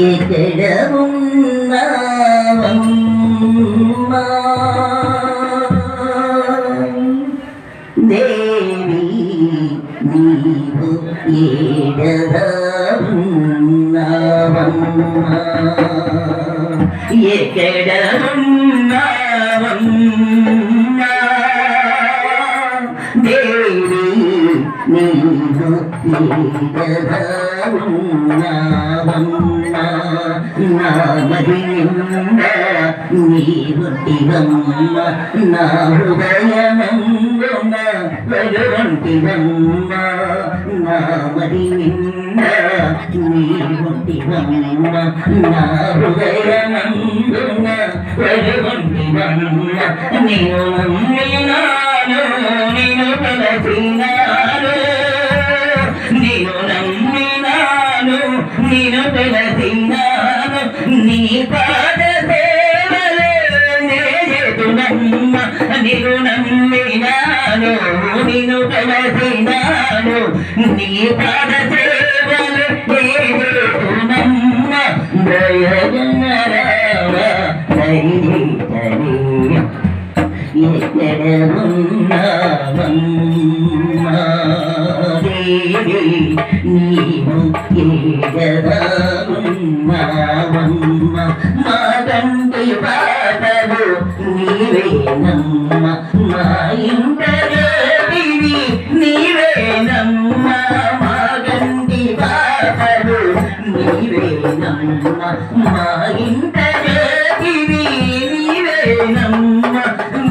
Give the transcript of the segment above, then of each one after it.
ఎక్కడ ఉన్నావమ్మా దేవి నీవు ఎక్కడ ఉన్నావమ్మా ఎక్కడ ఉన్నావమ్మా దేవి నీవు ఎక్కడ ఉన్నావమ్మా నా మదినింద నీవుంటివమ్మ నా హృదయమందున వెలువంటివమ్మ నా మదినింద నీవుంటివమ్మ నా హృదయమందున వెలువంటివమ్మ నేను నమ్మినాను నేను తలచినాను నేను నమ్మినాను నేను తలచినాను నీ పాద సేవలే చేతునమ్మ నేను నమ్మినాను నేను తలచినాను నీ పాద సేవలే చేతునమ్మ దయగనరావ దయచేతని ఎక్కడ ఉన్నావమ్మా దేవి నీవు ఎక్కడ ఉన్నావమ్మా మా తండ్రి పాటలు నీవేనమ్మ మా ఇంటరేవి నీవేనమ్మ మా తండ్రి పాటలు నీవేనమ్మ మా ఇంటరేవి నీవేనమ్మ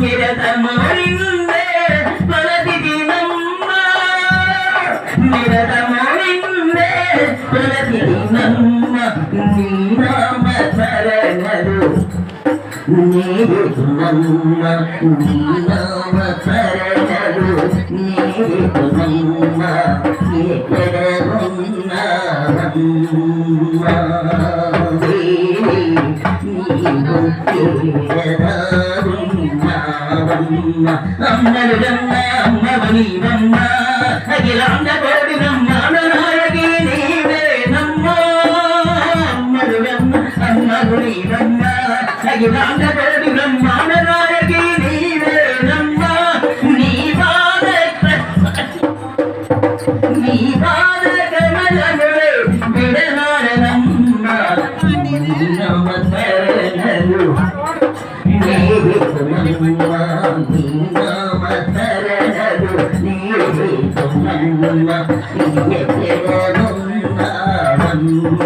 నిరతమోరిందే ప్రతిదినమ్మ నిరతమోరిందే ప్రతిదినమ్మ నీ నామ శరణలు నేరునమ్మ నీ నామ శరణలు నేరునమ్మ ఎక్కడ ఉన్నావమ్మా దేవి నీవు అమ్మలు రమ్మ అమ్మవనీవమ్మ అఖిలాండ కోటి బ్రహ్మాండ నాయకి నీవేనమ్మ అమ్మలు రమ్మ అమ్మవనీవమ్మ అఖిలాండ కోటి బ్రహ్మాండ నాయకి నీవేనమ్మ నీ పాద కమలములే విడనాడనమ్మ నీ నామ శరణలు నేరునమ్మ నీ నామ శరణలు నేరునమ్మ ఎక్కడ ఉన్నావమ్మ